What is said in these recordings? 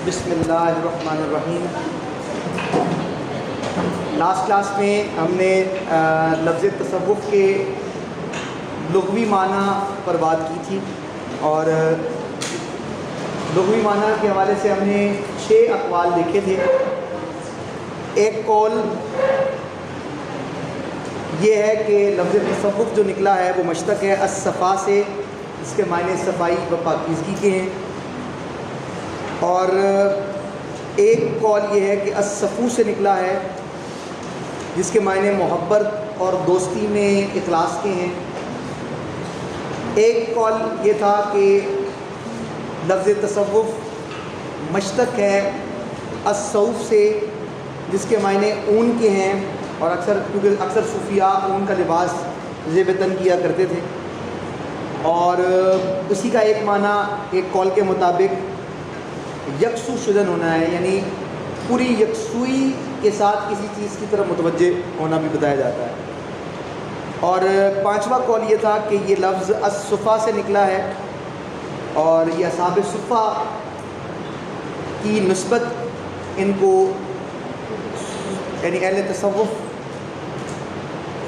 بسم اللہ الرحمن الرحیم۔ لاسٹ کلاس میں ہم نے لفظ تصوف کے لغوی معنی پر بات کی تھی، اور لغوی معنی کے حوالے سے ہم نے 6 اقوال دیکھے تھے۔ ایک قول یہ ہے کہ لفظ تصوف جو نکلا ہے وہ مشتق ہے الصفا سے، اس کے معنی صفائی و پاکیزگی کے ہیں، اور ایک قول یہ ہے کہ الصفو سے نکلا ہے جس کے معنی محبت اور دوستی میں اخلاص کے ہیں۔ ایک قول یہ تھا کہ لفظ تصوف مشتق ہے الصوف سے، جس کے معنی اون کے ہیں، اور کیونکہ اکثر صوفیاء اون کا لباس زیب تن کیا کرتے تھے، اور اسی کا ایک معنی ایک قول کے مطابق یکسو شدن ہونا ہے، یعنی پوری یکسوئی کے ساتھ کسی چیز کی طرف متوجہ ہونا بھی بتایا جاتا ہے۔ اور 5واں قول یہ تھا کہ یہ لفظ الصفا سے نکلا ہے، اور یہ اصحاب صفا کی نسبت ان کو، یعنی اہل تصوف،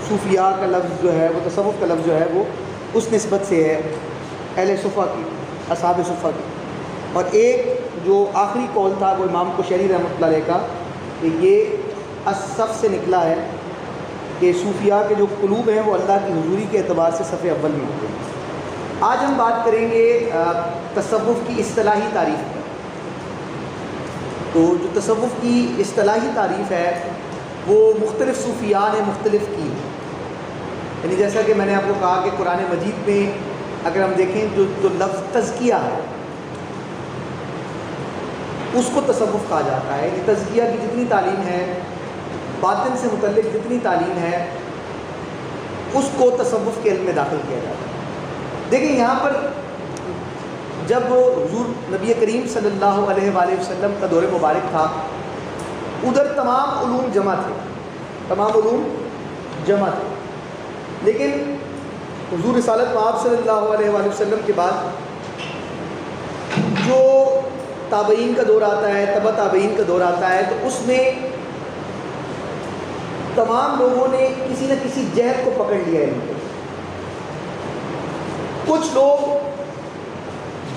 صوفیاء کا لفظ جو ہے وہ، تصوف کا لفظ جو ہے وہ اس نسبت سے ہے اہل صفا کی، اصحاب صفا کی۔ اور ایک جو آخری قول تھا وہ امام قشیری رحمۃ اللہ علیہ کا، کہ یہ الصف سے نکلا ہے کہ صوفیاء کے جو قلوب ہیں وہ اللہ کی حضوری کے اعتبار سے صف اول میں ہوتے ہیں۔ آج ہم بات کریں گے تصوف کی اصطلاحی تعریف پر۔ تو جو تصوف کی اصطلاحی تعریف ہے وہ مختلف صوفیاء نے مختلف کی، یعنی جیسا کہ میں نے آپ کو کہا کہ قرآن مجید میں اگر ہم دیکھیں جو لفظ تزکیہ ہے اس کو تصوف کہا جاتا ہے۔ کہ تزکیہ کی جتنی تعلیم ہے، باطن سے متعلق جتنی تعلیم ہے، اس کو تصوف کے علم میں داخل کیا جاتا ہے۔ دیکھیں یہاں پر جب حضور نبی کریم صلی اللہ علیہ وآلہ وسلم کا دور مبارک تھا، ادھر تمام علوم جمع تھے، تمام علوم جمع تھے، لیکن حضور رسالت مآب صلی اللہ علیہ وآلہ وسلم کے بعد جو تابعین کا دور آتا ہے، تبع تابعین کا دور آتا ہے، تو اس میں تمام لوگوں نے کسی نہ کسی جہت کو پکڑ لیا ہے۔ کچھ لوگ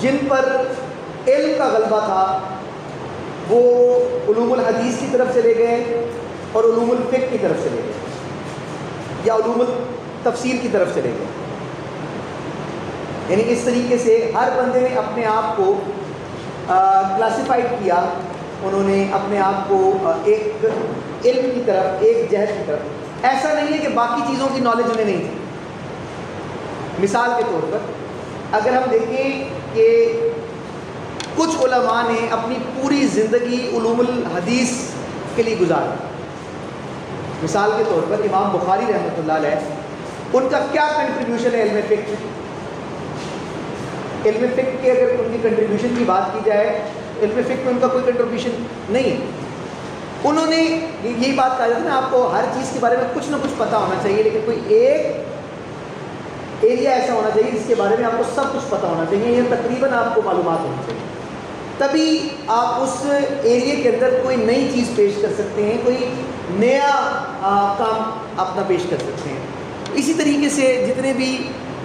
جن پر علم کا غلبہ تھا وہ علوم الحدیث کی طرف چلے گئے اور علوم الفقہ کی طرف چلے گئے، یا علوم التفسیر کی طرف چلے گئے۔ یعنی اس طریقے سے ہر بندے نے اپنے آپ کو کلاسیفائڈ کیا، انہوں نے اپنے آپ کو ایک علم کی طرف، ایک جہت کی طرف۔ ایسا نہیں ہے کہ باقی چیزوں کی نالج انہیں نہیں تھی۔ مثال کے طور پر اگر ہم دیکھیں کہ کچھ علماء نے اپنی پوری زندگی علوم الحدیث کے لیے گزاری، مثال کے طور پر امام بخاری رحمۃ اللہ علیہ، ان کا کیا کنٹریبیوشن ہے علم فقہ؟ علم فقہ کے اگر ان کی کنٹریبیوشن کی بات کی جائے، علم فقہ میں ان کا کوئی کنٹریبیوشن نہیں۔ انہوں نے یہی بات کہا جاتا ہے نا، آپ کو ہر چیز کے بارے میں کچھ نہ کچھ پتہ ہونا چاہیے، لیکن کوئی ایک ایریا ایسا ہونا چاہیے جس کے بارے میں آپ کو سب کچھ پتہ ہونا چاہیے، یا تقریباً آپ کو معلومات ہونی چاہیے، تبھی آپ اس ایریا کے اندر کوئی نئی چیز پیش کر سکتے ہیں، کوئی نیا کام اپنا پیش کر سکتے ہیں۔ اسی طریقے سے جتنے بھی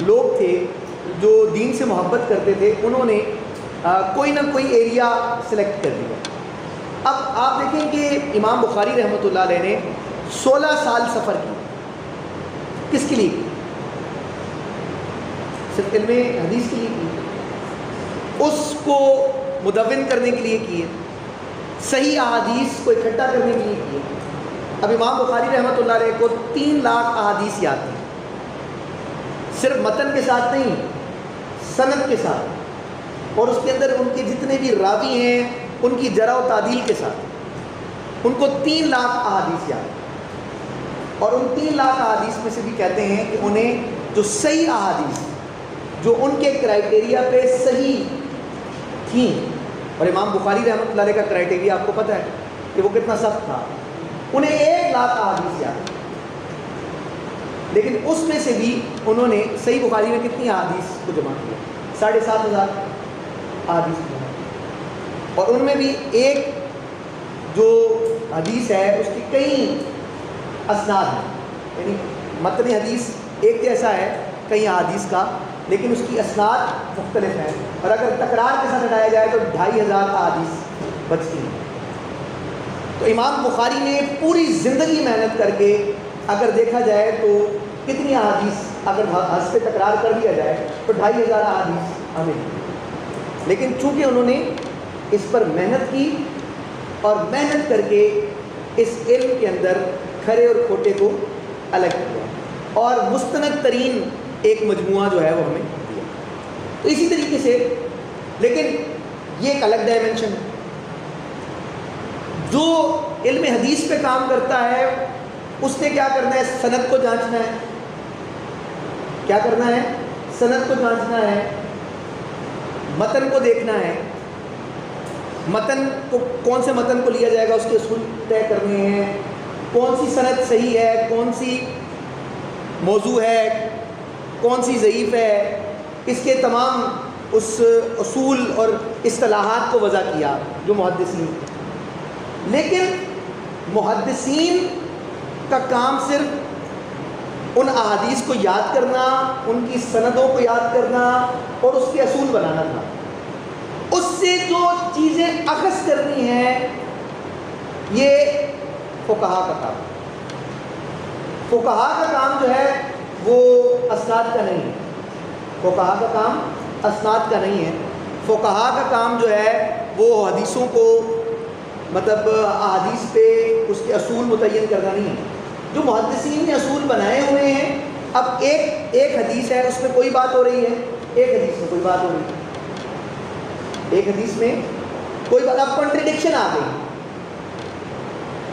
لوگ تھے جو دین سے محبت کرتے تھے، انہوں نے کوئی نہ کوئی ایریا سلیکٹ کر دیا۔ اب آپ دیکھیں کہ امام بخاری رحمۃ اللہ علیہ نے 16 سال سفر کی، کس کے لیے کی؟ صرف علم حدیث کے لیے کی، اس کو مدون کرنے کے لیے کیے، صحیح احادیث کو اکٹھا کرنے کے لیے کیے۔ اب امام بخاری رحمۃ اللہ علیہ کو 3 لاکھ احادیث یاد تھیں، صرف متن کے ساتھ نہیں، سند کے ساتھ، اور اس کے اندر ان کے جتنے بھی راوی ہیں ان کی جرح و تعدیل کے ساتھ، ان کو 3 لاکھ احادیث یاد۔ اور ان 3 لاکھ احادیث میں سے بھی کہتے ہیں کہ انہیں جو صحیح احادیث جو ان کے کرائٹیریا پہ صحیح تھیں، اور امام بخاری رحمۃ اللہ علیہ کا کرائٹیریا آپ کو پتہ ہے کہ وہ کتنا سخت تھا، انہیں 1 لاکھ احادیث یاد، لیکن اس میں سے بھی انہوں نے صحیح بخاری میں کتنی احادیث کو جمع کیا؟ 7,500 احادیث کو جمع کیا۔ اور ان میں بھی ایک جو حدیث ہے اس کی کئی اسناد ہیں، یعنی متن حدیث ایک جیسا ہے کئی احادیث کا، لیکن اس کی اسناد مختلف ہیں، اور اگر تکرار کے ساتھ ہٹایا جائے تو 2500 احادیث بچتی ہیں۔ تو امام بخاری نے پوری زندگی محنت کر کے اگر دیکھا جائے تو کتنی احادیث اگر حذف تکرار کر دیا جائے تو 2500 احادیث ہمیں، لیکن چونکہ انہوں نے اس پر محنت کی اور محنت کر کے اس علم کے اندر کھرے اور کھوٹے کو الگ کیا اور مستند ترین ایک مجموعہ جو ہے وہ ہمیں دیا۔ تو اسی طریقے سے، لیکن یہ ایک الگ ڈائمنشن ہے۔ جو علم حدیث پہ کام کرتا ہے اس نے کیا کرنا ہے؟ سند کو جانچنا ہے۔ کیا کرنا ہے؟ سند کو جانچنا ہے، متن کو دیکھنا ہے، متن کو کون سے متن کو لیا جائے گا اس کے اصول طے کرنے ہیں، کون سی سند صحیح ہے، کون سی موضوع ہے، کون سی ضعیف ہے، اس کے تمام اس اصول اور اصطلاحات کو وضع کیا جو محدثین۔ لیکن محدثین کا کام صرف ان احادیث کو یاد کرنا، ان کی سندوں کو یاد کرنا اور اس کے اصول بنانا تھا۔ اس سے جو چیزیں اخذ کرنی ہیں یہ فقہا کا کام۔ فقہا کا کام جو ہے وہ اسناد کا نہیں ہے، فقہا کا کام اسناد کا نہیں ہے۔ فقہا کا کام جو ہے وہ حدیثوں کو مطلب احادیث پہ اس کے اصول متعین کرنا نہیں ہے۔ جو محدثین نے اصول بنائے ہوئے ہیں، اب ایک حدیث ہے اس میں کوئی بات ہو رہی ہے، ایک حدیث میں کوئی بات ہو رہی ہے، ایک حدیث میں کوئی بات، اب کنٹریڈکشن آ گئی،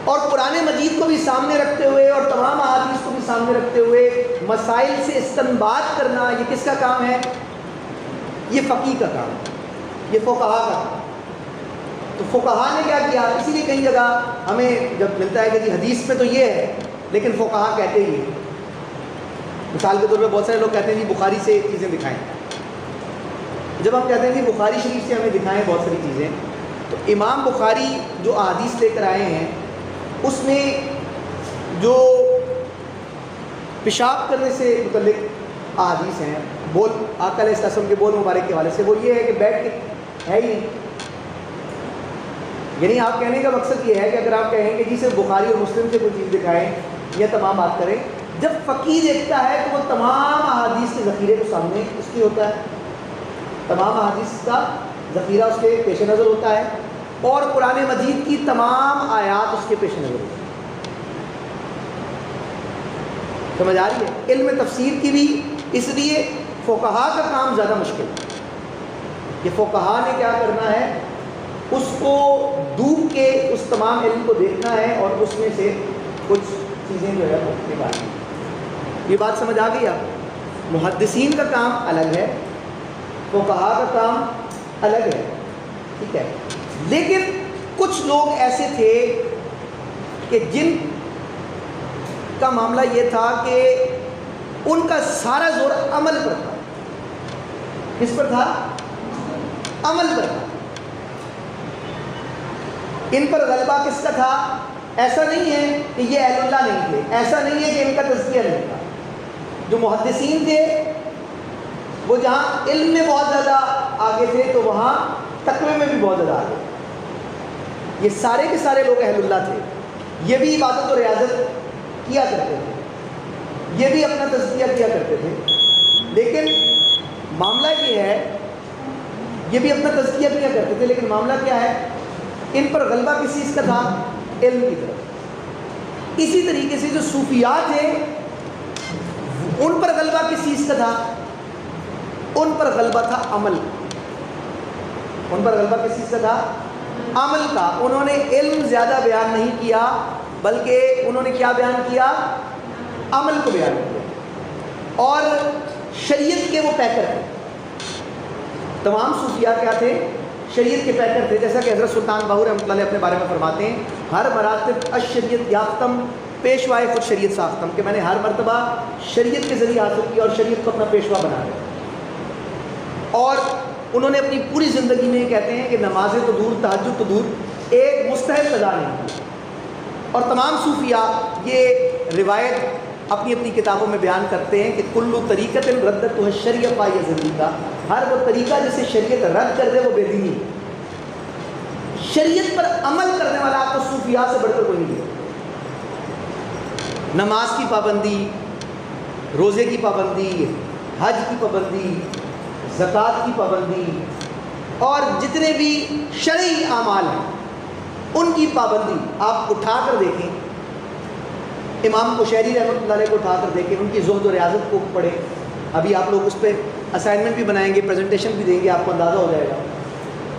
اور قرآن مجید کو بھی سامنے رکھتے ہوئے اور تمام احادیث کو بھی سامنے رکھتے ہوئے مسائل سے استنباط کرنا، یہ کس کا کام ہے؟ یہ فقیہ کا کام ہے، یہ فقہا کا کام۔ تو فقہا نے کیا کیا؟ اسی لیے کئی جگہ ہمیں جب ملتا ہے کہ جی حدیث میں تو یہ ہے لیکن فقہا کہتے ہی ہیں۔ مثال کے طور پہ بہت سارے لوگ کہتے ہیں جی بخاری سے چیزیں دکھائیں۔ جب ہم کہتے ہیں جی بخاری شریف سے ہمیں دکھائیں بہت ساری چیزیں، تو امام بخاری جو احادیث لے کر آئے ہیں اس میں جو پیشاب کرنے سے متعلق احادیث ہیں، بول آقا علیہ السلام کے بول مبارک کے حوالے سے، وہ یہ ہے کہ بیٹھ کے ہے ہی نہیں۔ یعنی آپ کہنے کا مقصد یہ ہے کہ اگر آپ کہیں کہ جی صرف بخاری اور مسلم سے کوئی چیز دکھائیں یا تمام بات کریں، جب فقیہ دیکھتا ہے تو وہ تمام احادیث کے ذخیرے کو سامنے اس کی ہوتا ہے، تمام احادیث کا ذخیرہ اس کے پیش نظر ہوتا ہے، اور قرآن مجید کی تمام آیات اس کے پیش نظر ہوتی ہیں۔ سمجھ آ رہی ہے؟ علم تفسیر کی بھی اس لیے فقہا کا کام زیادہ مشکل ہے کہ فقہا نے کیا کرنا ہے؟ اس کو ڈوب کے اس تمام علم کو دیکھنا ہے اور اس میں سے کچھ چیزیں جو ہے وہ نکالنی۔ یہ بات سمجھ آ گئی آپ؟ محدثین کا کام الگ ہے، فقہا کا کام الگ ہے، ٹھیک ہے۔ لیکن کچھ لوگ ایسے تھے کہ جن کا معاملہ یہ تھا کہ ان کا سارا زور عمل پر تھا۔ کس پر تھا؟ عمل پر تھا۔ ان پر غلبہ کس کا تھا؟ ایسا نہیں ہے کہ یہ اہل اللہ نہیں تھے، ایسا نہیں ہے کہ ان کا تزکیہ نہیں تھا۔ جو محدثین تھے وہ جہاں علم میں بہت زیادہ آگے تھے تو وہاں تقوی میں بھی بہت زیادہ آگے۔ یہ سارے کے سارے لوگ اہل اللہ تھے، یہ بھی عبادت و ریاضت کیا کرتے تھے، یہ بھی اپنا تزکیہ کیا کرتے تھے، لیکن معاملہ یہ ہے یہ بھی اپنا تزکیہ کیا کرتے تھے، لیکن معاملہ کیا ہے؟ ان پر غلبہ کس چیز کا تھا؟ علم کی طرف۔ اسی طریقے سے جو صوفیاء تھے ان پر غلبہ کس چیز کا تھا؟ ان پر غلبہ تھا عمل۔ ان پر غلبہ کس چیز کا تھا؟ عمل کا۔ انہوں نے علم زیادہ بیان نہیں کیا بلکہ انہوں نے کیا بیان کیا؟ عمل کو بیان کیا، اور شریعت کے وہ پیکر تھے۔ تمام صوفیاء کیا تھے؟ شریعت کے پیکر تھے، جیسا کہ حضرت سلطان باہو رحمۃ اللہ علیہ اپنے بارے میں فرماتے ہیں، ہر مراتب الشریعت یافتم پیشوائے خود شریعت ساختم، کہ میں نے ہر مرتبہ شریعت کے ذریعے حاصل کیا اور شریعت کو اپنا پیشوا بنا لیا۔ اور انہوں نے اپنی پوری زندگی میں کہتے ہیں کہ نمازیں تو دور، تہجد تو دور، ایک مستحب قضا نہیں کی. اور تمام صوفیاء یہ روایت اپنی اپنی کتابوں میں بیان کرتے ہیں کہ کلو طریقت ردت الشریعہ فہی زندگی، ہر وہ طریقہ جسے شریعت رد کر دے وہ بے دینی. شریعت پر عمل کرنے والا آپ کو صوفیاء سے بڑھ کر کوئی نہیں ہے. نماز کی پابندی، روزے کی پابندی، حج کی پابندی، زکوٰۃ کی پابندی، اور جتنے بھی شرعی اعمال ہیں ان کی پابندی آپ اٹھا کر دیکھیں. امام قشیری رحمۃ اللہ علیہ کو اٹھا کر دیکھیں، ان کی زہد و ریاضت کو پڑھیں. ابھی آپ لوگ اس پہ اسائنمنٹ بھی بنائیں گے، پریزنٹیشن بھی دیں گے، آپ کو اندازہ ہو جائے گا.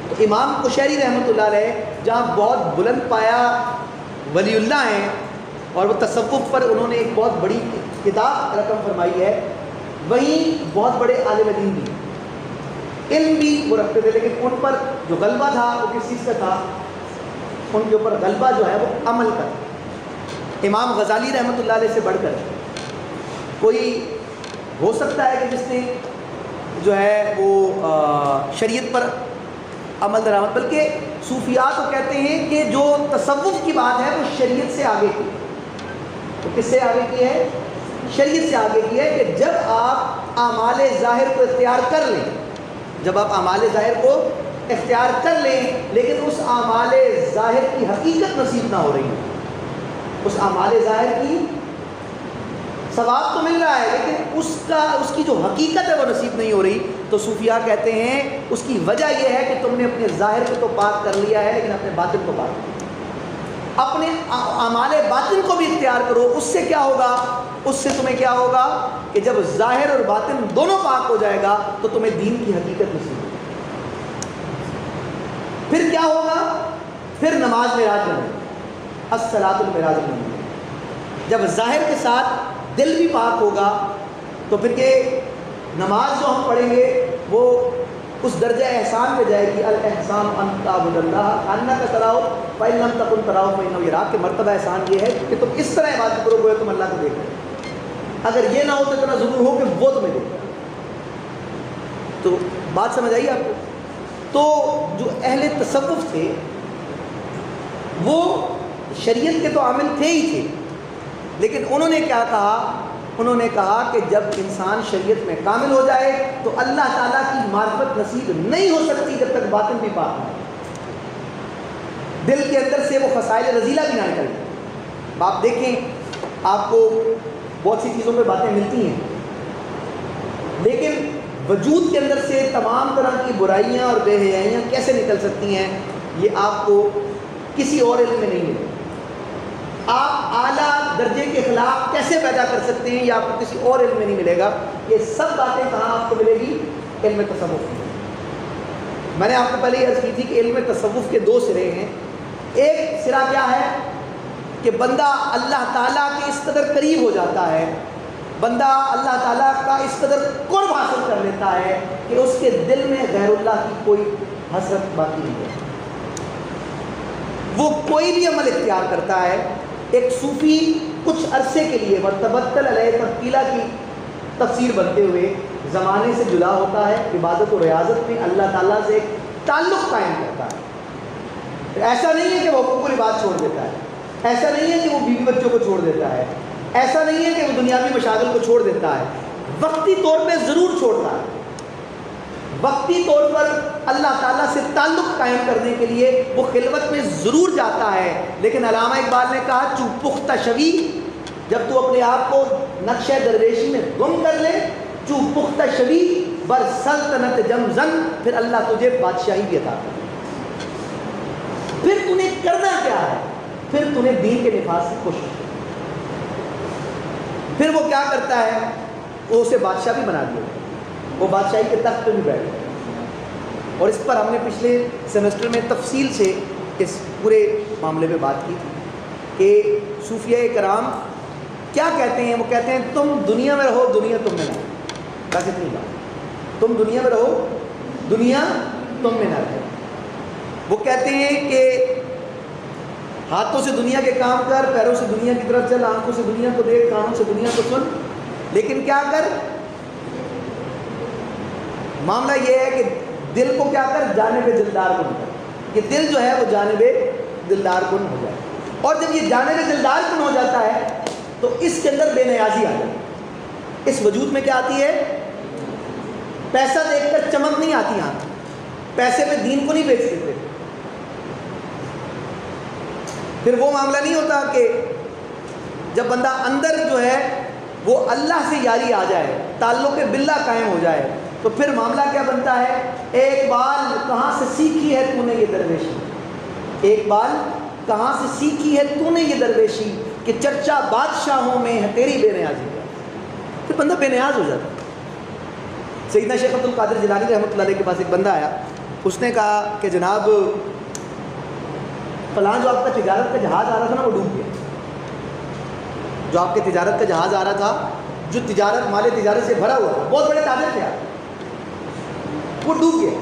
تو امام قشیری رحمۃ اللہ علیہ جہاں بہت بلند پایا ولی اللہ ہیں اور وہ تصوف پر انہوں نے ایک بہت بڑی کتاب رقم فرمائی ہے، وہیں بہت بڑے عالم دین بھی، علم بھی وہ رکھتے تھے، لیکن ان پر جو غلبہ تھا وہ کس چیز کا تھا؟ ان کے اوپر غلبہ جو ہے وہ عمل کا. امام غزالی رحمۃ اللہ علیہ سے بڑھ کر کوئی ہو سکتا ہے کہ جس نے جو ہے وہ شریعت پر عمل درآمد، بلکہ صوفیاء تو کہتے ہیں کہ جو تصوف کی بات ہے وہ شریعت سے آگے کی. تو کس سے آگے کی ہے؟ شریعت سے آگے کی ہے. کہ جب آپ اعمال ظاہر کو اختیار کر لیں، جب آپ اعمال ظاہر کو اختیار کر لیں لیکن اس اعمال ظاہر کی حقیقت نصیب نہ ہو رہی ہے، اس اعمال ظاہر کی ثواب تو مل رہا ہے لیکن اس کی جو حقیقت ہے وہ نصیب نہیں ہو رہی، تو صوفیاء کہتے ہیں اس کی وجہ یہ ہے کہ تم نے اپنے ظاہر کو تو پاک کر لیا ہے لیکن اپنے باطن کو پاک کر لیا. اپنے اعمال باطن کو بھی اختیار کرو. اس سے کیا ہوگا؟ اس سے تمہیں کیا ہوگا کہ جب ظاہر اور باطن دونوں پاک ہو جائے گا تو تمہیں دین کی حقیقت نصیب ہوگی. پھر کیا ہوگا؟ پھر نماز معراج بنے، الصلاۃ المعراج بنے. جب ظاہر کے ساتھ دل بھی پاک ہوگا تو پھر یہ نماز جو ہم پڑھیں گے وہ اس درجہ احسان پہ جائے گی. الاحسان ان تعبد اللہ انک تراہ فإن لم تکن تراہ فإنہ یراک. کہ مرتبہ احسان یہ ہے کہ تم اس طرح عبادت کرو گویا تم اللہ کو دیکھ رہے ہو. اگر یہ نہ ہو تو اتنا ضرور ہو کہ وہ تمہیں دیکھ رہا ہے. تو بات سمجھ آئی آپ کو؟ تو جو اہل تصوف تھے وہ شریعت کے تو عامل تھے ہی تھے، لیکن انہوں نے کیا کہا؟ انہوں نے کہا کہ جب انسان شریعت میں کامل ہو جائے تو اللہ تعالیٰ کی معرفت نصیب نہیں ہو سکتی جب تک باطن بھی پاک نہ ہو، دل کے اندر سے وہ خصائل رذیلہ بھی نہ نکلے. آپ دیکھیں آپ کو بہت سی چیزوں پہ باتیں ملتی ہیں لیکن وجود کے اندر سے تمام طرح کی برائیاں اور بے حیائیاں کیسے نکل سکتی ہیں یہ آپ کو کسی اور علم میں نہیں ملے. آپ اعلیٰ درجے کے اخلاق کیسے پیدا کر سکتے ہیں یہ آپ کو کسی اور علم میں نہیں ملے گا. یہ سب باتیں کہاں آپ کو ملے گی؟ علم تصوف میں. میں نے آپ کو پہلے یہ عرض کی تھی کہ علم تصوف کے دو سرے ہیں. ایک سرا کیا ہے کہ بندہ اللہ تعالیٰ کے اس قدر قریب ہو جاتا ہے، بندہ اللہ تعالیٰ کا اس قدر قرب حاصل کر لیتا ہے کہ اس کے دل میں غیر اللہ کی کوئی حسرت باقی نہیں ہے. وہ کوئی بھی عمل اختیار کرتا ہے. ایک صوفی کچھ عرصے کے لیے وتبتل علیہ تبتیلا کی تفسیر بنتے ہوئے زمانے سے جدا ہوتا ہے، عبادت و ریاضت میں اللہ تعالیٰ سے ایک تعلق قائم کرتا ہے. ایسا نہیں ہے کہ وہ حقوق العباد چھوڑ دیتا ہے، ایسا نہیں ہے کہ وہ بیوی بچوں کو چھوڑ دیتا ہے، ایسا نہیں ہے کہ وہ دنیاوی مشاغل کو چھوڑ دیتا ہے. وقتی طور پہ ضرور چھوڑتا ہے، وقتی طور پر اللہ تعالیٰ سے تعلق قائم کرنے کے لیے وہ خلوت میں ضرور جاتا ہے. لیکن علامہ اقبال نے کہا چوں پختہ شوی، جب تو اپنے آپ کو نقشہ درویشی میں گم کر لے، چوں پختہ شوی بر سلطنت جمزن، پھر اللہ تجھے بادشاہی بھی عطا کرے. پھر تُنے کرنا کیا ہے؟ پھر تُنے دین کے نفاذ سے کوشش کرنا. پھر وہ کیا کرتا ہے؟ وہ اسے بادشاہ بھی بنا دیا، وہ بادشاہی کے تخت پہ بھی بیٹھ گیا. اور اس پر ہم نے پچھلے سیمسٹر میں تفصیل سے اس پورے معاملے میں بات کی کہ صوفیاء کرام کیا کہتے ہیں. وہ کہتے ہیں تم دنیا میں رہو، دنیا تم میں نہ رہے. بس اتنی بات، تم دنیا میں رہو، دنیا تم میں نہ رہے. وہ کہتے ہیں کہ ہاتھوں سے دنیا کے کام کر، پیروں سے دنیا کی طرف چل، آنکھوں سے دنیا کو دیکھ، کانوں سے دنیا کو سن، لیکن کیا کر؟ معاملہ یہ ہے کہ دل کو کیا کر؟ جانب دلدار کن کر. یہ دل جو ہے وہ جانب دلدار کن ہو جائے. اور جب یہ جانب دلدار کن ہو جاتا ہے تو اس کے اندر بے نیازی آ جاتی ہے. اس وجود میں کیا آتی ہے؟ پیسہ دیکھ کر چمک نہیں آتی آنکھ. پیسے پہ دین کو نہیں بیچ دیتے. پھر وہ معاملہ نہیں ہوتا کہ جب بندہ اندر جو ہے وہ اللہ سے یاری آ جائے, تعلق باللہ قائم ہو جائے, تو پھر معاملہ کیا بنتا ہے؟ ایک بال کہاں سے سیکھی ہے تو نے یہ درویشی, ایک بال کہاں سے سیکھی ہے تو نے یہ درویشی, کہ چرچا بادشاہوں میں ہے تیری بے نیازی کا. پھر بندہ بے نیاز ہو جاتا ہے. سیدنا شیخ عبد القادر جیلانی رحمۃ اللہ علیہ کے پاس ایک بندہ آیا. اس نے کہا کہ جناب فلاں جو آپ کا تجارت کا جہاز آ رہا تھا نا وہ ڈوب گیا. جو آپ کے تجارت کا جہاز آ رہا تھا, جو تجارت مال تجارت سے بھرا ہوا تھا, بہت بڑے تاجر تھے آپ, وہ ڈوب گیا.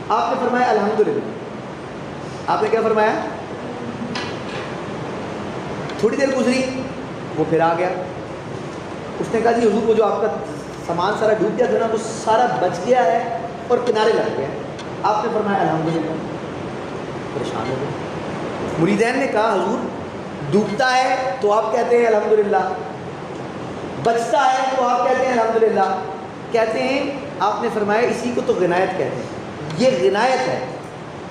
آپ نے فرمایا الحمدللہ. آپ نے کیا فرمایا؟ تھوڑی دیر گزری, وہ پھر آ گیا. اس نے کہا جی حضور, کو جو آپ کا سامان سارا ڈوب گیا تھا نا وہ سارا بچ گیا ہے اور کنارے لگ گیا. آپ نے فرمایا الحمدللہ. پریشان ہو گئے. مریدین نے کہا حضور ڈوبتا ہے تو آپ کہتے ہیں الحمدللہ, بچتا ہے تو آپ کہتے ہیں الحمدللہ. کہتے ہیں آپ نے فرمایا اسی کو تو غنایت کہتے ہیں. یہ غنایت ہے,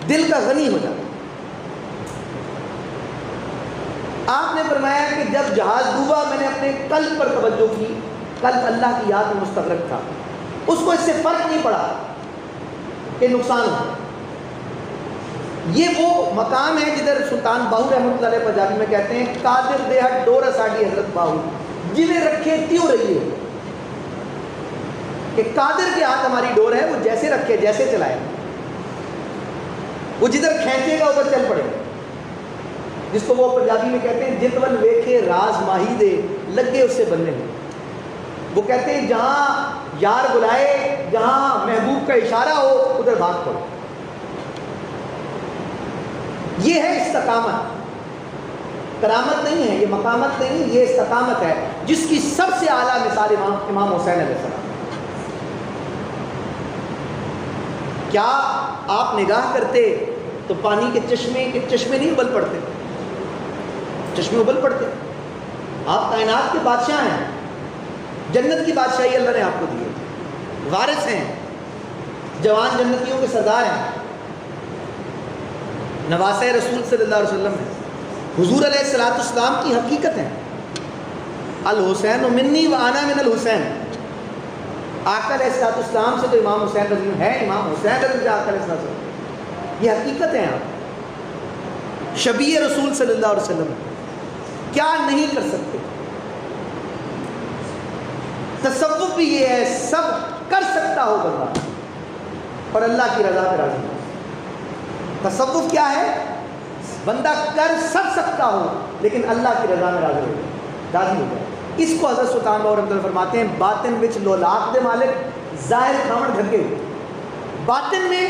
دل کا غنی ہو جاتا. آپ نے فرمایا کہ جب جہاز ڈوبا میں نے اپنے قلب پر توجہ کی, قلب اللہ کی یاد میں مستغرق تھا. اس کو اس سے فرق نہیں پڑا کہ نقصان ہو. یہ وہ مقام ہے جدھر سلطان باہو رحمۃ اللہ علیہ پنجابی میں کہتے ہیں قادر دے ہٹ ڈور ساڈی حضرت باہو, جنہیں رکھے تیوں رہی ہو. کہ قادر کے ہاتھ ہماری ڈور ہے, وہ جیسے رکھے جیسے چلائے, وہ جدھر کھینچے گا ادھر چل پڑے گا. جس کو وہ پنجابی میں کہتے ہیں جتول ویکھے راز ماہی دے لگے اس سے بننے میں. وہ کہتے ہیں جہاں یار بلائے, جہاں محبوب کا اشارہ ہو ادھر بھاگ پڑو. یہ ہے استقامت. کرامت نہیں ہے, یہ مقامت نہیں, یہ استقامت ہے جس کی سب سے اعلیٰ مثال امام حسین علیہ السلام. کیا آپ نگاہ کرتے تو پانی کے چشمے نہیں ابل پڑتے؟ چشمے ابل پڑتے. آپ کائنات کے بادشاہ ہیں, جنت کی بادشاہی اللہ نے آپ کو دی ہے, وارث ہیں, جوان جنتیوں کے سردار ہیں, نواسۂ رسول صلی اللہ علیہ وسلم ہیں, حضور علیہ الصلوۃ والسلام کی حقیقت ہیں. الحسین منی و انا من الحسین. آقا علیہ الصلوۃ والسلام سے تو امام حسین رضی اللہ ہے, امام حسین رضی اللہ آقا علیہ الصلوۃ والسلام. یہ حقیقت ہے. آپ شبیہ رسول صلی اللہ علیہ وسلم کیا نہیں کر سکتے. تصوف بھی یہ ہے, سب کر سکتا ہو بندہ اور اللہ کی رضا پہ راضی ہو. تصوف کیا ہے؟ بندہ کر سب سکتا ہو لیکن اللہ کی رضا میں راضی ہو جائے. اس کو حضرت سلطان باہو رحمۃ اللہ فرماتے ہیں باطن وچ لولاک دے مالک, ظاہر کھاون ڈھکے ہوئے. باطن میں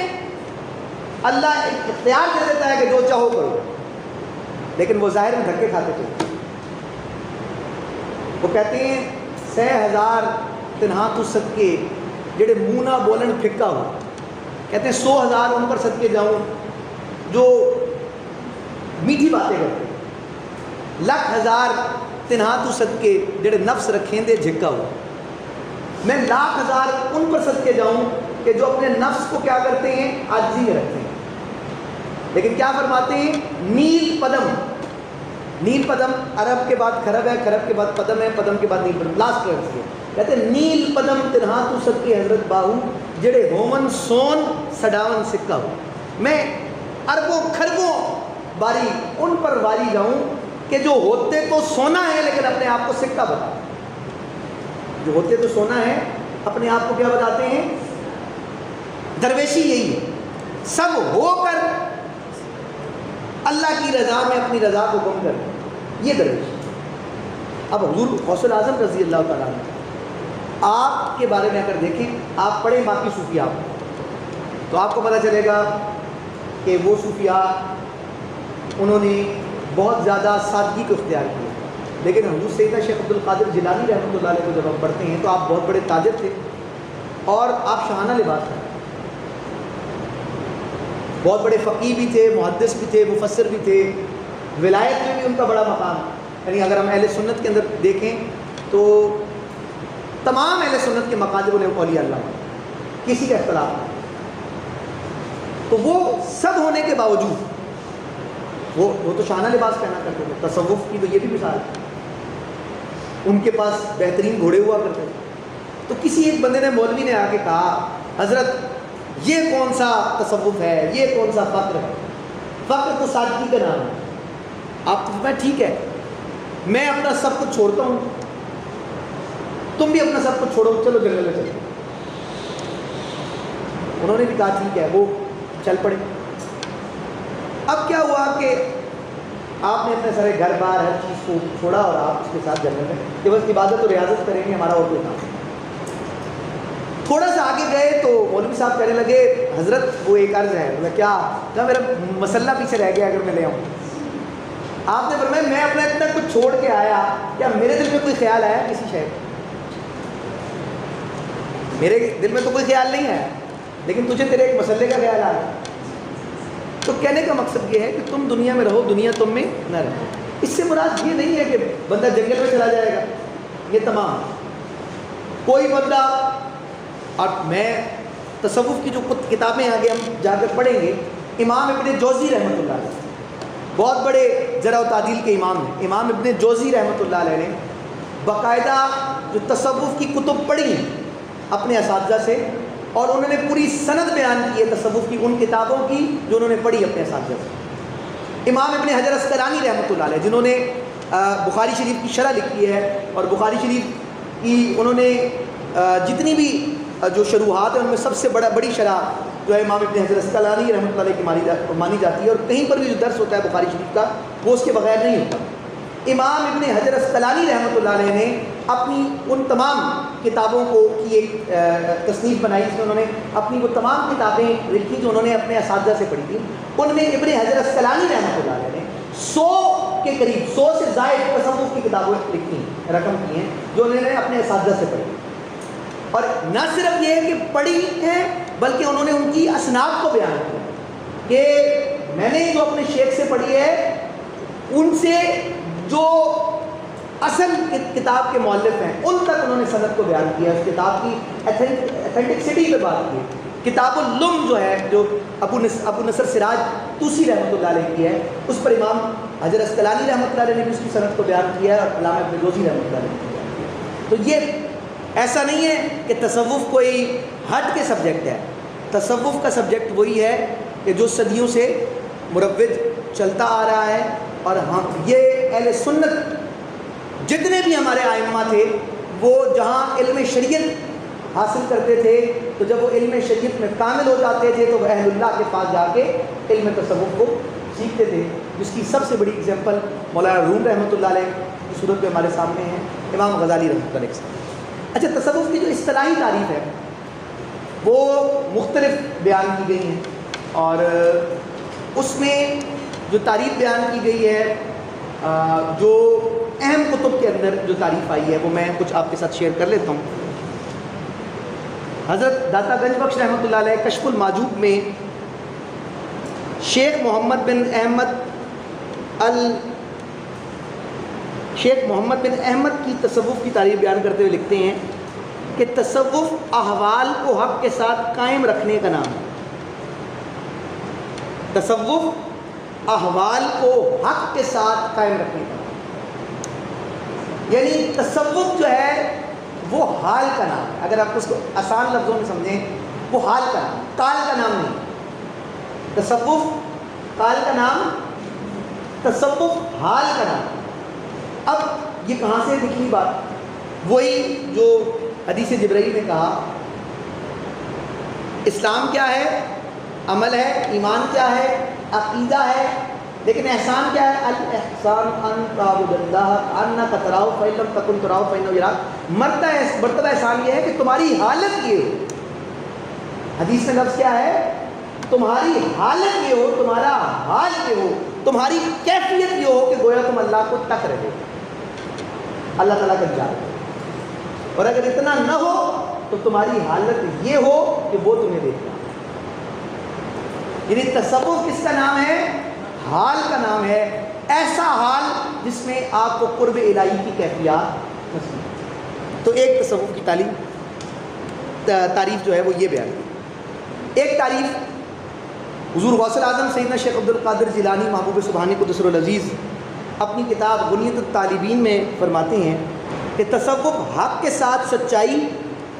اللہ ایک اختیار دے دیتا ہے کہ جو چاہو کرو, لیکن وہ ظاہر میں دھکے کھاتے تھے. وہ کہتے ہیں 100,000 تنہا تو صدقے جڑے منہ نہ بولن پھکا ہو. کہتے ہیں 100,000 ان پر صدقے جاؤں جو میٹھی باتیں کرتے. 100,000 تنہا تو صدقے جڑے نفس رکھیں دے جھکا ہو. میں 100,000 ان پر صدقے جاؤں کہ جو اپنے نفس کو کیا کرتے ہیں؟ عاجزی میں رکھتے ہیں. لیکن کیا فرماتے ہیں؟ نیل پدم. نیل پدم عرب کے بعد خرب ہے, خرب کے بعد پدم ہے, پدم کے بعد نیل پدم, لاسٹ ورڈ ہے. کہتے ہیں نیل پدم تنہا تو صدقے حضرت باہو جڑے ہومن سون سڈاون سکا ہو. میں اربوں کھربوں باری ان پر واری جاؤں کہ جو ہوتے تو سونا ہے لیکن اپنے آپ کو سکہ بتا. جو ہوتے تو سونا ہے اپنے آپ کو کیا بتاتے ہیں؟ درویشی یہی ہے, سب ہو کر اللہ کی رضا میں اپنی رضا کو گم کر, یہ درویشی. اب حضور غوث الاعظم رضی اللہ تعالیٰ عنہ آپ کے بارے میں اگر دیکھیں, آپ پڑھیں باقی صوفیاء تو آپ کو پتہ چلے گا کہ وہ صوفیاء انہوں نے بہت زیادہ سادگی کو اختیار کیا. لیکن حضور سیدنا شیخ عبد القادر جیلانی رحمۃ اللہ علیہ کو جب ہم پڑھتے ہیں تو آپ بہت بڑے تاجر تھے اور آپ شاہانہ لباس ہیں. بہت بڑے فقیہ بھی تھے، محدث بھی تھے، مفسر بھی تھے، ولایت میں بھی ان کا بڑا مقام. یعنی اگر ہم اہل سنت کے اندر دیکھیں تو تمام اہل سنت کے مقاصد اولیاء اللہ ہیں، کسی کا اختلاف نہیں. تو وہ سب ہونے کے باوجود وہ تو شانہ لباس پہنا کرتے تھے. تصوف کی تو یہ بھی مثال ہے، ان کے پاس بہترین گھوڑے ہوا کرتے تھے. تو کسی ایک بندے نے، مولوی نے آ کے کہا حضرت یہ کون سا تصوف ہے، یہ کون سا فقر ہے؟ فقر تو سادگی کا نام ہے. آپ تو میں ٹھیک ہے، میں اپنا سب کچھ چھوڑتا ہوں، تم بھی اپنا سب کچھ چھوڑو، چلو جنگل میں چلو. انہوں نے بھی کہا ٹھیک ہے، وہ چل پڑے. اب کیا ہوا کہ آپ نے اپنے سارے گھر بار ہر چیز کو چھوڑا اور آپ اس کے ساتھ جنگل میں کہ بس عبادت و ریاضت کریں گے، ہمارا اور کوئی کام. تھوڑا سا آگے گئے تو مولوی صاحب کہنے لگے حضرت وہ ایک عرض ہے. بولا کیا؟ کہا میرا مسلح پیچھے رہ گیا، اگر میں لے آؤں. آپ نے فرمایا میں اپنا اتنا کچھ چھوڑ کے آیا، کیا میرے دل میں کوئی خیال آیا کسی شے؟ میرے دل میں تو کوئی خیال نہیں ہے، لیکن تجھے تیرے ایک مسئلے کا خیال آیا. تو کہنے کا مقصد یہ ہے کہ تم دنیا میں رہو، دنیا تم میں نہ رہو. اس سے مراد یہ نہیں ہے کہ بندہ جنگل میں چلا جائے گا. یہ تمام کوئی بندہ، اور میں تصوف کی جو کتابیں آگے ہم جا کر پڑھیں گے، امام ابن جوزی رحمۃ اللہ علیہ بہت بڑے جرح و تعدیل کے امام ہیں. امام ابن جوزی رحمۃ اللہ علیہ نے باقاعدہ جو تصوف کی کتب پڑھی اپنے اساتذہ سے، اور انہوں نے پوری سند بیان کی ہے تصوف کی ان کتابوں کی جو انہوں نے پڑھی اپنے اساتذہ سے. امام ابن حجر عسقلانی رحمۃ اللہ علیہ جنہوں نے بخاری شریف کی شرح لکھی ہے، اور بخاری شریف کی انہوں نے جتنی بھی جو شروحات ہیں ان میں سب سے بڑی شرح جو ہے امام ابن حجر عسقلانی رحمۃ اللہ علیہ کی مانی جاتی ہے. اور کہیں پر بھی جو درس ہوتا ہے بخاری شریف کا وہ اس کے بغیر نہیں ہوتا. امام ابن حجر عسقلانی رحمۃ اللہ علیہ نے اپنی ان تمام کتابوں کو کی ایک تصنیف بنائی، جس میں انہوں نے اپنی وہ تمام کتابیں لکھی جو انہوں نے اپنے اساتذہ سے پڑھی تھی. ان میں ابن حجر عسقلانی رحمۃ اللہ علیہ نے 100 کے قریب، 100 سے زائد تصوف کی کتابیں لکھی ہیں، رقم کی ہیں، جو انہوں نے اپنے اساتذہ سے پڑھی. اور نہ صرف یہ ہے کہ پڑھی ہیں، بلکہ انہوں نے ان کی اسناد کو بیان کیا کہ میں نے جو اپنے شیخ سے پڑھی ہے، ان سے جو اصل کتاب کے مؤلف ہیں ان تک انہوں نے سند کو بیان کیا، اس کتاب کی ایتھینٹکسٹی پہ بات کی. کتاب اللم جو ہے، جو ابو نصر سراج طوسی رحمۃ اللہ علیہ کی ہے، اس پر امام حجر عسقلانی رحمۃ اللہ علیہ نے بھی اس کی سند کو بیان کیا ہے، اور علامہ ابن جوزی رحمۃ اللہ علیہ نے بیان کیا. تو یہ ایسا نہیں ہے کہ تصوف کوئی ہٹ کے سبجیکٹ ہے. تصوف کا سبجیکٹ وہی ہے کہ جو صدیوں سے مروج چلتا آ رہا ہے. اور ہم یہ اہل سنت جتنے بھی ہمارے ائمہ تھے، وہ جہاں علم شریعت حاصل کرتے تھے، تو جب وہ علم شریعت میں کامل ہو جاتے تھے تو وہ اہل اللہ کے پاس جا کے علم تصوف کو سیکھتے تھے، جس کی سب سے بڑی اگزامپل مولانا روم رحمۃ اللہ علیہ کی صورت میں ہمارے سامنے ہیں، امام غزالی رحمۃ اللہ علیہ. اچھا، تصوف کی جو اصطلاحی تعریف ہے وہ مختلف بیان کی گئی ہیں، اور اس میں جو تعریف بیان کی گئی ہے، جو اہم کتب کے اندر جو تعریف آئی ہے، وہ میں کچھ آپ کے ساتھ شیئر کر لیتا ہوں. حضرت داتا گنج بخش رحمۃ اللہ علیہ کشف الماجوب میں شیخ محمد بن احمد کی تصوف کی تعریف بیان کرتے ہوئے لکھتے ہیں کہ تصوف احوال کو حق کے ساتھ قائم رکھنے کا نام ہے. تصوف احوال کو حق کے ساتھ قائم رکھنے کا نام، یعنی تصوف جو ہے وہ حال کا نام ہے. اگر آپ اس کو آسان لفظوں میں سمجھیں، وہ حال کا نام، کال کا نام نہیں. تصوف کال کا نام، تصوف حال کا نام. اب یہ کہاں سے نکلی بات؟ وہی جو حدیث جبرائیل نے کہا، اسلام کیا ہے؟ عمل ہے. ایمان کیا ہے؟ عقیدہ ہے. لیکن احسان کیا ہے؟ الاحسان ان تعبد اللہ انک تراہ فإن لم تکن تراہ فإنہ یراک. مرتبہ احسان یہ ہے کہ تمہاری حالت یہ ہو. حدیث میں لفظ کیا ہے؟ تمہاری حالت یہ ہو، تمہارا حال یہ ہو، تمہاری کیفیت یہ ہو کہ گویا تم اللہ کو تک رہے، اللہ تعالیٰ کا جا رہے. اور اگر اتنا نہ ہو تو تمہاری حالت یہ ہو کہ وہ تمہیں دیکھنا. یعنی تصوف کس کا نام ہے؟ حال کا نام ہے، ایسا حال جس میں آپ کو قرب الہی کی کیفیات نصیب ہے۔ تو ایک تصوف کی تعریف جو ہے وہ یہ بیان کی۔ ایک تعریف حضور غوث اعظم سیدنا شیخ عبد القادر جیلانی محبوب سبحانی قدس العزیز اپنی کتاب غنیۃ الطالبین میں فرماتے ہیں کہ تصوف حق کے ساتھ سچائی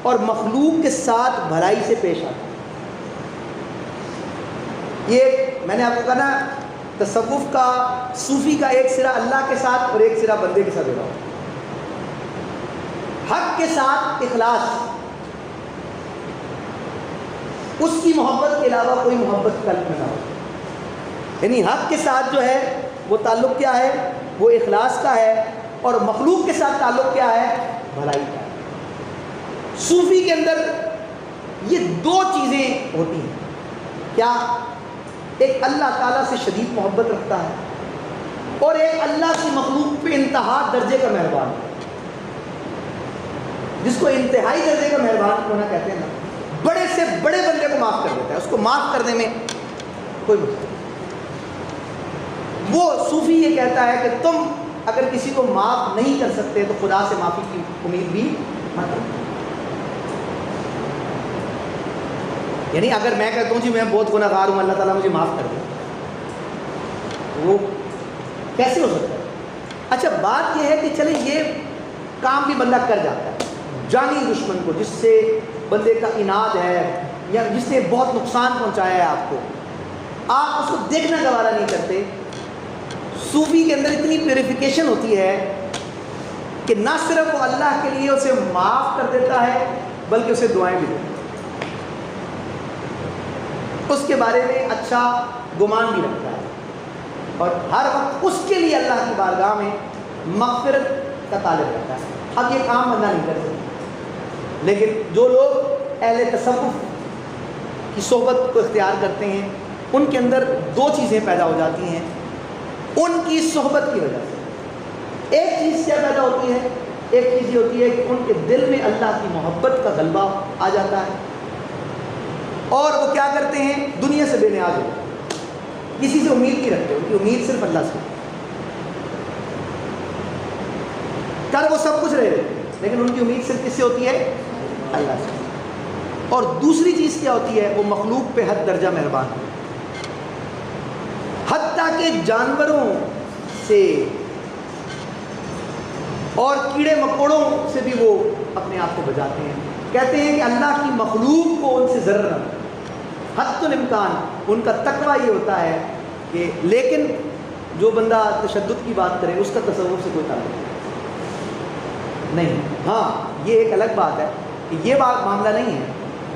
اور مخلوق کے ساتھ بھلائی سے پیش آتا ہے۔ یہ میں نے آپ کو کہا نا، تصوف کا، صوفی کا ایک سرا اللہ کے ساتھ اور ایک سرا بندے کے ساتھ جڑا ہوا۔ حق کے ساتھ اخلاص، اس کی محبت کے علاوہ کوئی محبت قلب میں نہ ہو، یعنی حق کے ساتھ جو ہے وہ تعلق کیا ہے؟ وہ اخلاص کا ہے، اور مخلوق کے ساتھ تعلق کیا ہے؟ بھلائی کا ہے۔ صوفی کے اندر یہ دو چیزیں ہوتی ہیں، کیا؟ ایک اللہ تعالیٰ سے شدید محبت رکھتا ہے، اور ایک اللہ کی مخلوق پہ انتہا درجے کا مہربان ہے، جس کو انتہائی درجے کا مہربان ہونا کہتے ہیں نا، بڑے سے بڑے بندے کو معاف کر دیتا ہے، اس کو معاف کرنے میں کوئی مسئلہ نہیں۔ وہ صوفی یہ کہتا ہے کہ تم اگر کسی کو معاف نہیں کر سکتے تو خدا سے معافی کی امید بھی مت کرو۔ یعنی اگر میں کہتا ہوں جی میں بہت گناہ گار ہوں، اللہ تعالیٰ مجھے معاف کر دے، وہ کیسے ہو سکتا ہے؟ اچھا بات یہ ہے کہ چلے یہ کام بھی بندہ کر جاتا ہے، جانی دشمن کو، جس سے بندے کا اناد ہے یا جس نے بہت نقصان پہنچایا ہے آپ کو، آپ اس کو دیکھنا گوارا نہیں کرتے۔ صوفی کے اندر اتنی پیوریفیکیشن ہوتی ہے کہ نہ صرف وہ اللہ کے لیے اسے معاف کر دیتا ہے بلکہ اسے دعائیں بھی دیتا ہے، اس کے بارے میں اچھا گمان بھی رکھتا ہے، اور ہر وقت اس کے لیے اللہ کی بارگاہ میں مغفرت کا طالب رہتا ہے۔ اب یہ کام بندہ نہیں کر سکتا، لیکن جو لوگ اہل تصوف کی صحبت کو اختیار کرتے ہیں ان کے اندر دو چیزیں پیدا ہو جاتی ہیں ان کی صحبت کی وجہ سے۔ ایک چیز کیا پیدا ہوتی ہے؟ ایک چیز یہ ہوتی ہے کہ ان کے دل میں اللہ کی محبت کا غلبہ آ جاتا ہے، اور وہ کیا کرتے ہیں؟ دنیا سے بے نیاز ہوتے ہیں، کسی سے امید نہیں رکھتے، ان کی امید صرف اللہ سے، کر وہ سب کچھ رہے لیکن ان کی امید صرف کس سے ہوتی ہے؟ اللہ سے۔ اور دوسری چیز کیا ہوتی ہے؟ وہ مخلوق پہ حد درجہ مہربان ہے، حتیٰ کہ جانوروں سے اور کیڑے مکوڑوں سے بھی وہ اپنے آپ کو بچاتے ہیں۔ کہتے ہیں کہ اللہ کی مخلوق کو ان سے ضرر نہ ہو، حتی الامکان ان کا تقویٰ یہ ہوتا ہے کہ، لیکن جو بندہ تشدد کی بات کرے اس کا تصوف سے کوئی تعلق نہیں۔ ہاں یہ ایک الگ بات ہے کہ یہ بات معاملہ نہیں ہے،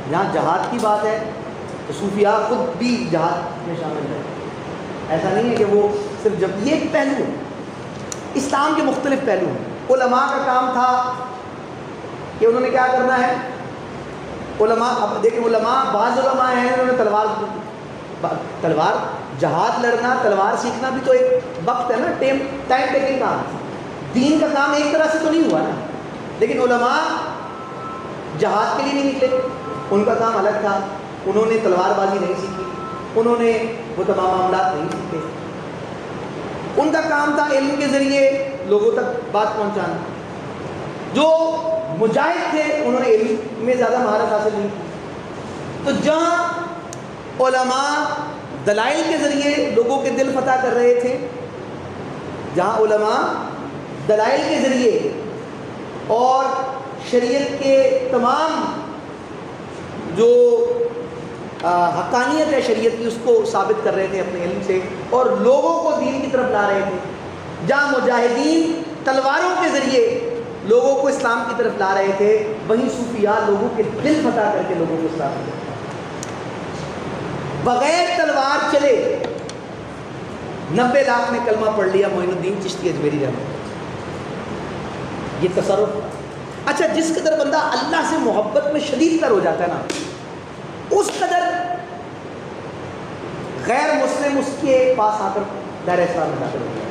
جہاں جہاد کی بات ہے تو صوفیاء خود بھی جہاد میں شامل ہے، ایسا نہیں ہے کہ وہ صرف، جب یہ ایک پہلو ہے، اسلام کے مختلف پہلو ہیں۔ علماء کا کام تھا کہ انہوں نے کیا کرنا ہے، علماء، اب دیکھیں علماء، بعض علماء ہیں انہوں نے تلوار جہاد لڑنا، تلوار سیکھنا بھی تو ایک وقت ہے نا، ٹائم ٹیکنگ کام، دین کا کام ایک طرح سے تو نہیں ہوا نا، لیکن علماء جہاد کے لیے نہیں نکلے، ان کا کام الگ تھا، انہوں نے تلوار بازی نہیں سیکھی، انہوں نے وہ تمام معاملات نہیں سیکھے، ان کا کام تھا علم کے ذریعے لوگوں تک بات پہنچانا۔ جو مجاہد تھے انہوں نے علم میں زیادہ مہارت حاصل نہیں کی، تو جہاں علماء دلائل کے ذریعے لوگوں کے دل فتح کر رہے تھے، جہاں علماء دلائل کے ذریعے اور شریعت کے تمام جو حقانیت ہے شریعت کی اس کو ثابت کر رہے تھے اپنے علم سے اور لوگوں کو دین کی طرف لا رہے تھے، جہاں مجاہدین تلواروں کے ذریعے لوگوں کو اسلام کی طرف لا رہے تھے، وہیں صوفیاء لوگوں کے دل فتح کر کے لوگوں کو اسلام کی طرف، بغیر تلوار چلے 90 لاکھ نے کلمہ پڑھ لیا معین الدین چشتی اجمیری رحمۃ اللہ، یہ تصرف۔ اچھا جس قدر بندہ اللہ سے محبت میں شدید تر ہو جاتا ہے نا، اس قدر غیر مسلم اس کے پاس آ کر دائرہ اسلام میں داخل ہو گیا،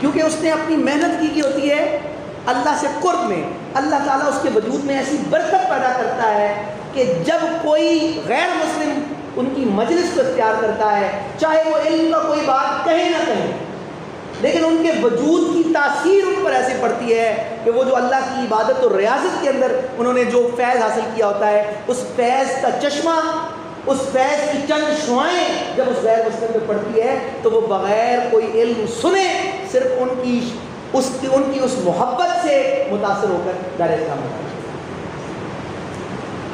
کیونکہ اس نے اپنی محنت کی ہوتی ہے اللہ سے قرب میں، اللہ تعالیٰ اس کے وجود میں ایسی برکت پیدا کرتا ہے کہ جب کوئی غیر مسلم ان کی مجلس کو اختیار کرتا ہے، چاہے وہ علم کا کوئی بات کہیں نہ کہیں، لیکن ان کے وجود کی تاثیر ان پر ایسے پڑتی ہے کہ وہ جو اللہ کی عبادت اور ریاضت کے اندر انہوں نے جو فیض حاصل کیا ہوتا ہے، اس فیض کا چشمہ، اس فیض کی چند شعائیں جب اس غیر مسلم پہ پڑتی ہے تو وہ بغیر کوئی علم سنے صرف ان کی اس محبت سے متاثر ہو کر دار اسلام میں۔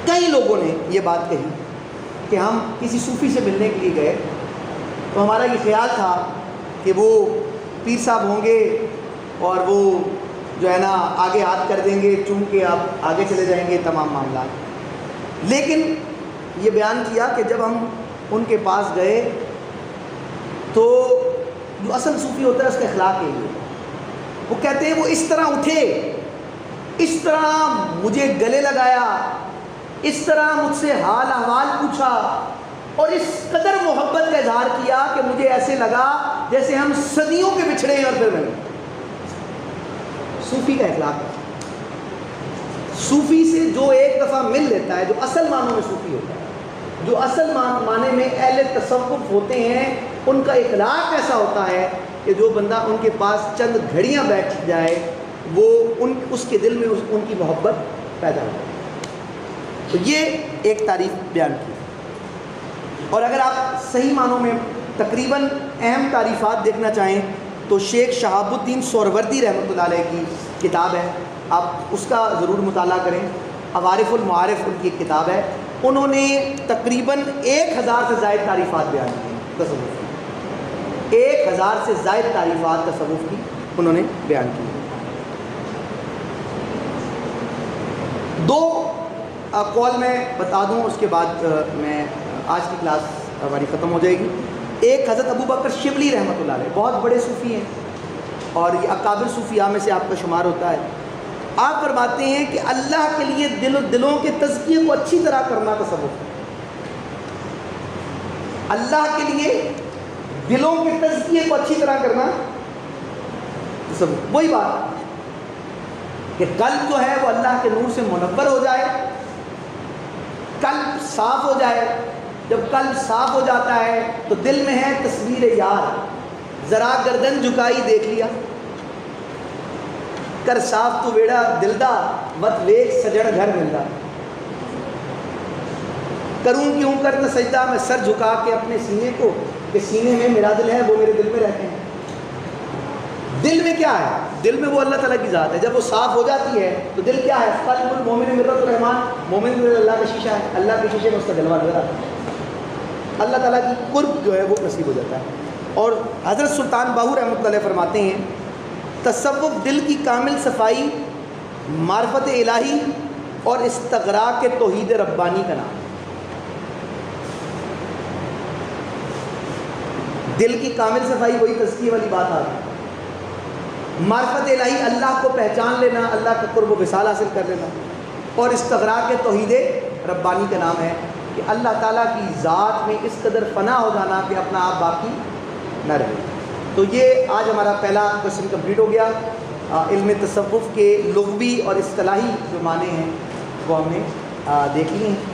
کئی لوگوں نے یہ بات کہی کہ ہم کسی صوفی سے ملنے کے لیے گئے تو ہمارا یہ خیال تھا کہ وہ پیر صاحب ہوں گے اور وہ جو ہے نا آگے ہاتھ کر دیں گے، چون کے آپ آگے چلے جائیں گے تمام معاملات۔ لیکن یہ بیان کیا کہ جب ہم ان کے پاس گئے تو جو اصل صوفی ہوتا ہے اس کا اخلاق یہی ہے، وہ کہتے ہیں وہ اس طرح اٹھے، اس طرح مجھے گلے لگایا، اس طرح مجھ سے حال احوال پوچھا اور اس قدر محبت کا اظہار کیا کہ مجھے ایسے لگا جیسے ہم صدیوں کے بچھڑے ہیں اور پھر ملے۔ صوفی کا اخلاق، صوفی سے جو ایک دفعہ مل لیتا ہے، جو اصل معنوں میں صوفی ہوتا ہے، جو اصل معنی میں اہل تصوف ہوتے ہیں، ان کا اخلاق ایسا ہوتا ہے کہ جو بندہ ان کے پاس چند گھڑیاں بیٹھ جائے وہ اس کے دل میں ان کی محبت پیدا ہو۔ تو یہ ایک تعریف بیان کی، اور اگر آپ صحیح معنوں میں تقریباً اہم تعریفات دیکھنا چاہیں تو شیخ شہاب الدین سہروردی رحمۃ اللہ علیہ کی کتاب ہے، آپ اس کا ضرور مطالعہ کریں۔ عوارف المعارف ان کی ایک کتاب ہے، انہوں نے تقریباً 1000 سے زائد تعریفات بیان کی تصوف کی، 1000 سے زائد تعریفات تصوف کی انہوں نے بیان کی۔ دو قول میں بتا دوں، اس کے بعد میں آج کی کلاس ہماری ختم ہو جائے گی۔ ایک حضرت ابو بکر شبلی رحمۃ اللہ علیہ، بہت بڑے صوفی ہیں اور یہ اکابر صوفیاء میں سے آپ کا شمار ہوتا ہے۔ آپ فرماتے ہیں کہ اللہ کے لیے دلوں کے تزکیے کو اچھی طرح کرنا تصوف ہے۔ اللہ کے لیے دلوں کے تزکیے کو اچھی طرح کرنا تصوف، وہی بات کہ قلب جو ہے وہ اللہ کے نور سے منور ہو جائے، قلب صاف ہو جائے۔ جب قلب صاف ہو جاتا ہے تو دل میں ہے تصویر یار، ذرا گردن جھکائی دیکھ لیا، کر صاف تو ویڑا دلدا مت ویک سجڑ گھر ملدا، کروں کیوں کر نہ سجدہ میں سر جھکا کے اپنے سینے کو، کہ سینے میں میرا دل ہے وہ میرے دل میں رہتے ہیں۔ دل میں کیا ہے؟ دل میں وہ اللہ تعالیٰ کی ذات ہے، جب وہ صاف ہو جاتی ہے تو دل کیا ہے؟ قلب المومن مرۃ الرحمن، مومن جو اللہ کا شیشہ ہے، اللہ کے شیشے میں اس کا جلوہ نظر آتا ہے، اللہ تعالیٰ کی قرب جو ہے وہ نصیب ہو جاتا ہے۔ اور حضرت سلطان باہو رحمۃ اللہ علیہ فرماتے ہیں تصوف دل کی کامل صفائی، معرفت الہی اور استغراق توحید ربانی کا نام۔ دل کی کامل صفائی وہی تزکیے والی بات آ رہی ہے، معرفت الہی اللہ کو پہچان لینا، اللہ کا قرب و وصال حاصل کر لینا، اور استغراق توحید ربانی کا نام ہے کہ اللہ تعالیٰ کی ذات میں اس قدر فنا ہو جانا کہ اپنا آپ باقی نہ رہے۔ تو یہ آج ہمارا پہلا کوشچن کمپلیٹ ہو گیا۔ علم تصوف کے لغوی اور اصطلاحی جو معنی ہیں وہ ہم نے دیکھ لی ہیں۔